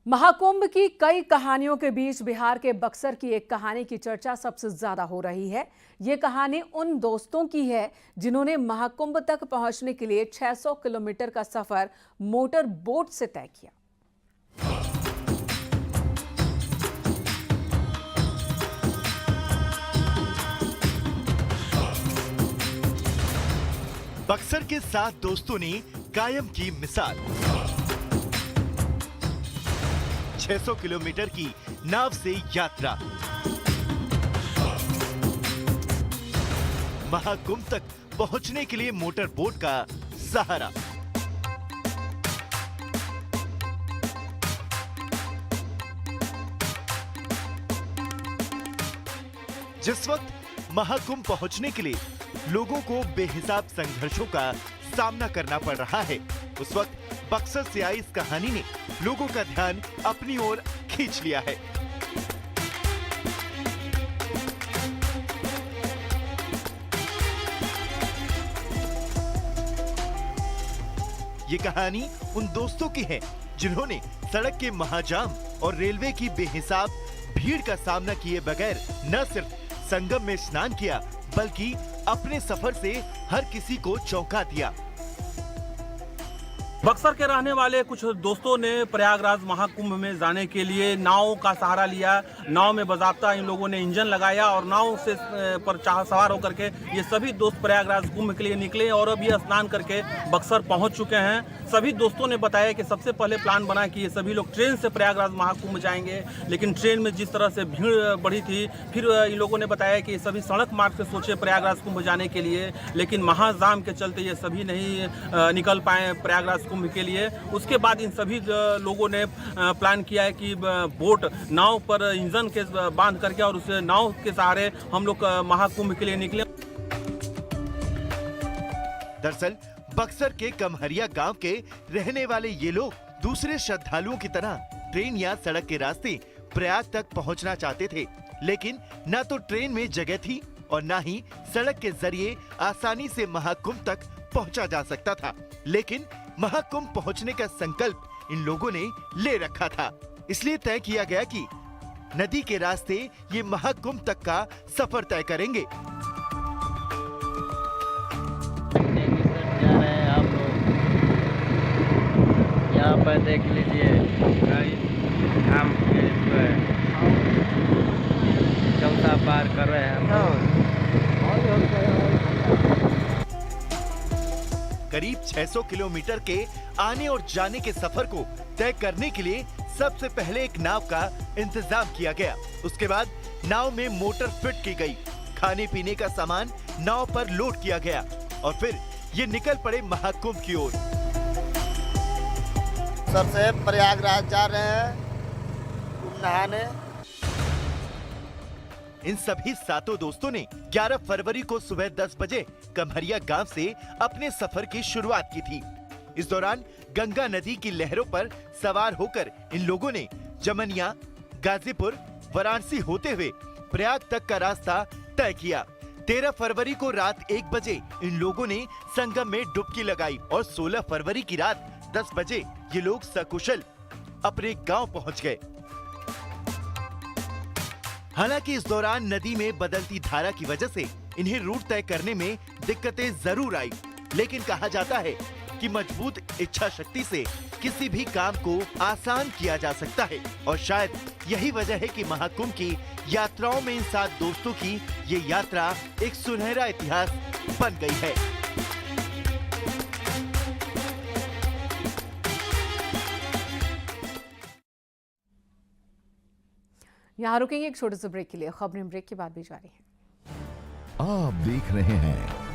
महाकुंभ की कई कहानियों के बीच बिहार के बक्सर की एक कहानी की चर्चा सबसे ज्यादा हो रही है। ये कहानी उन दोस्तों की है जिन्होंने महाकुंभ तक पहुंचने के लिए 600 किलोमीटर का सफर मोटर बोट से तय किया। बक्सर के 7 दोस्तों ने कायम की मिसाल। 600 किलोमीटर की नाव से यात्रा, महाकुंभ तक पहुंचने के लिए मोटर बोट का सहारा। जिस वक्त महाकुंभ पहुंचने के लिए लोगों को बेहिसाब संघर्षों का सामना करना पड़ रहा है, उस वक्त बक्सर से आई इस कहानी ने लोगों का ध्यान अपनी ओर खींच लिया है। ये कहानी उन दोस्तों की है जिन्होंने सड़क के महाजाम और रेलवे की बेहिसाब भीड़ का सामना किए बगैर न सिर्फ संगम में स्नान किया, बल्कि अपने सफर से हर किसी को चौंका दिया। बक्सर के रहने वाले कुछ दोस्तों ने प्रयागराज महाकुंभ में जाने के लिए नाव का सहारा लिया। नाव में बाज़ाब्ता इन लोगों ने इंजन लगाया और नाव से पर सवार होकर के ये सभी दोस्त प्रयागराज कुंभ के लिए निकले और अब ये स्नान करके बक्सर पहुंच चुके हैं। सभी दोस्तों ने बताया कि सबसे पहले प्लान बना कि ये सभी लोग ट्रेन से प्रयागराज महाकुंभ जाएंगे, लेकिन ट्रेन में जिस तरह से भीड़ बढ़ी थी, फिर इन लोगों ने बताया कि सभी सड़क मार्ग से सोचे प्रयागराज कुंभ जाने के लिए, लेकिन महाजाम के चलते ये सभी नहीं निकल पाए प्रयागराज कुंभ के लिए। उसके बाद इन सभी लोगों ने प्लान किया है कि बोट नाव पर इंजन के बांध करके और उस नाव के सहारे हम लोग महाकुंभ के लिए निकले। दरअसल बक्सर के कमहरिया गांव के रहने वाले ये लोग दूसरे श्रद्धालुओं की तरह ट्रेन या सड़क के रास्ते प्रयाग तक पहुंचना चाहते थे, लेकिन न तो ट्रेन में जगह थी और न ही सड़क के जरिए आसानी से महाकुंभ तक पहुंचा जा सकता था। लेकिन महाकुंभ पहुंचने का संकल्प इन लोगों ने ले रखा था, इसलिए तय किया गया कि नदी के रास्ते ये महाकुंभ तक का सफर तय करेंगे। जा रहे हैं आप लोग, यहाँ पर देख लीजिए हम चौथा पार कर रहे हैं। करीब 600 किलोमीटर के आने और जाने के सफर को तय करने के लिए सबसे पहले एक नाव का इंतजाम किया गया। उसके बाद नाव में मोटर फिट की गई, खाने पीने का सामान नाव पर लोड किया गया और फिर ये निकल पड़े महाकुंभ की ओर। सबसे प्रयागराज जा रहे हैं कुंभ नहाने। इन सभी 7 दोस्तों ने 11 फरवरी को सुबह 10 बजे कमहरिया गांव से अपने सफर की शुरुआत की थी। इस दौरान गंगा नदी की लहरों पर सवार होकर इन लोगों ने जमनिया, गाजीपुर, वाराणसी होते हुए प्रयाग तक का रास्ता तय किया। 13 फरवरी को रात 1 बजे इन लोगों ने संगम में डुबकी लगाई और 16 फरवरी की रात 10 बजे ये लोग सकुशल अपने गांव पहुंच गए। हालांकि इस दौरान नदी में बदलती धारा की वजह से इन्हें रूट तय करने में दिक्कतें जरूर आई, लेकिन कहा जाता है कि मजबूत इच्छा शक्ति से किसी भी काम को आसान किया जा सकता है और शायद यही वजह है कि महाकुंभ की यात्राओं में इन 7 दोस्तों की ये यात्रा एक सुनहरा इतिहास बन गई है। यहाँ रुकेंगे एक छोटे से ब्रेक के लिए। खबरें ब्रेक के बाद भी जारी हैं। आप देख रहे हैं